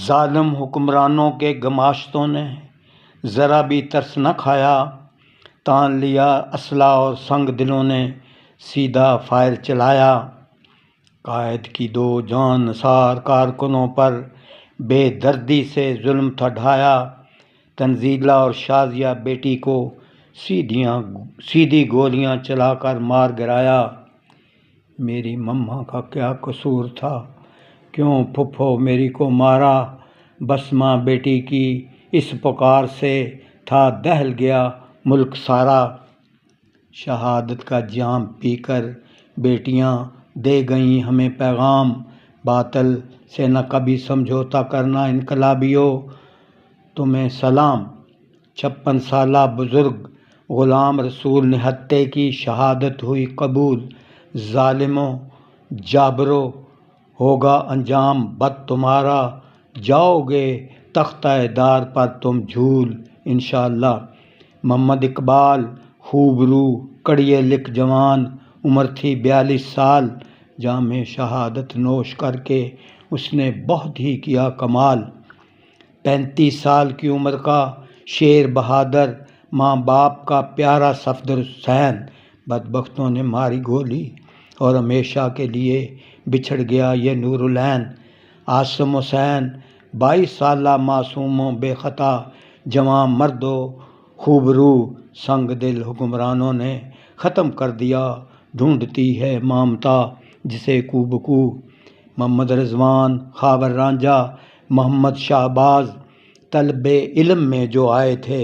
ظالم حکمرانوں کے گماشتوں نے ذرا بھی ترس نہ کھایا، تان لیا اسلحہ اور سنگ دلوں نے سیدھا فائر چلایا۔ قائد کی دو جان نثار کارکنوں پر بے دردی سے ظلم تھا ڈھایا، تنزیلہ اور شازیہ بیٹی کو سیدھی گولیاں چلا کر مار گرایا۔ میری مما کا کیا قصور تھا، کیوں پھپھو میری کو مارا، بس ماں بیٹی کی اس پکار سے تھا دہل گیا ملک سارا۔ شہادت کا جام پی کر بیٹیاں دے گئیں ہمیں پیغام، باطل سے نہ کبھی سمجھوتا کرنا انقلابیوں، تمہیں سلام۔ 56 سالہ بزرگ غلام رسول نہتے کی شہادت ہوئی قبول، ظالموں جابروں ہوگا انجام بد تمہارا، جاؤ گے تختہ دار پر تم جھول انشاءاللہ۔ محمد اقبال خوبرو کڑیے لکھ جوان، عمر تھی 42 سال، جام شہادت نوش کر کے اس نے بہت ہی کیا کمال۔ 35 سال کی عمر کا شیر بہادر، ماں باپ کا پیارا صفدر حسین، بدبختوں نے ماری گولی اور ہمیشہ کے لیے بچھڑ گیا یہ نور العین۔ عاصم حسین 22 سالہ معصوم و بے خطا جوان مرد و خوبرو، سنگ دل حکمرانوں نے ختم کر دیا، ڈھونڈتی ہے ممتا جسے کو بکو۔ محمد رضوان، خاور رانجھا، محمد شہباز طلب علم میں جو آئے تھے،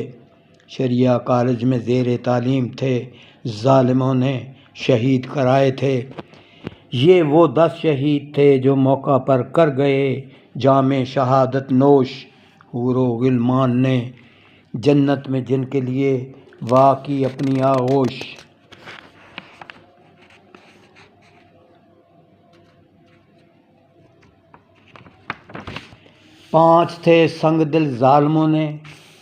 شریعہ کالج میں زیر تعلیم تھے، ظالموں نے شہید کرائے تھے۔ یہ وہ 10 شہید تھے جو موقع پر کر گئے جام شہادت نوش، حور و غلمان نے جنت میں جن کے لیے وا کی اپنی آغوش۔ 5 تھے سنگ دل ظالموں نے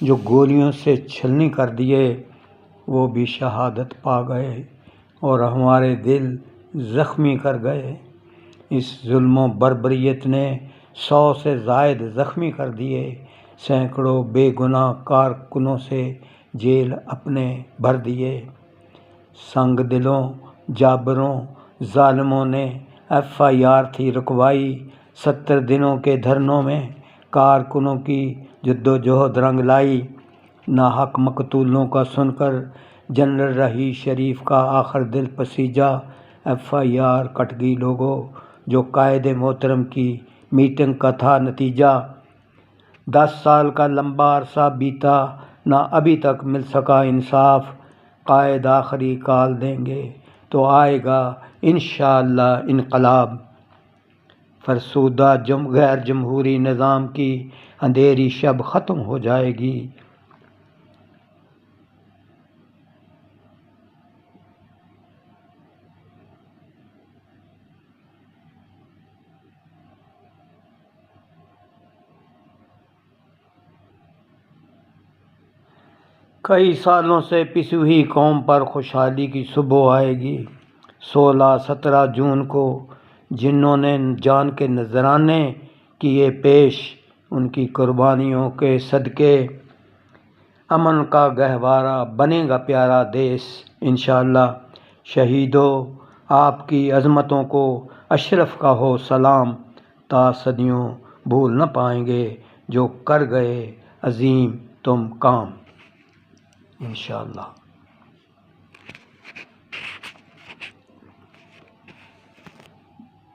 جو گولیوں سے چھلنی کر دیے، وہ بھی شہادت پا گئے اور ہمارے دل زخمی کر گئے۔ اس ظلم و بربریت نے 100 سے زائد زخمی کر دیے، سینکڑوں بے گناہ کارکنوں سے جیل اپنے بھر دیے۔ سنگ دلوں جابروں ظالموں نے FIR تھی رکوائی، 70 دنوں کے دھرنوں میں کارکنوں کی جدوجہد رنگ لائی۔ ناحق مقتولوں کا سن کر جنرل رہی شریف کا آخر دل پسیجا، FIR کٹ گئی لوگوں جو قائد محترم کی میٹنگ کا تھا نتیجہ۔ 10 سال کا لمبا عرصہ بیتا نہ ابھی تک مل سکا انصاف، قائد آخری کال دیں گے تو آئے گا انشاءاللہ انقلاب۔ فرسودہ غیر جمہوری نظام کی اندھیری شب ختم ہو جائے گی۔ کئی سالوں سے پسی ہوئی قوم پر خوشحالی کی صبح آئے گی۔ 16-17 جون کو جنہوں نے جان کے نذرانے کیے پیش، ان کی قربانیوں کے صدقے امن کا گہوارہ بنے گا پیارا دیس انشاءاللہ۔ شہیدوں آپ کی عظمتوں کو اشرف کا ہو سلام، تا صدیوں بھول نہ پائیں گے جو کر گئے عظیم تم کام انشاءاللہ۔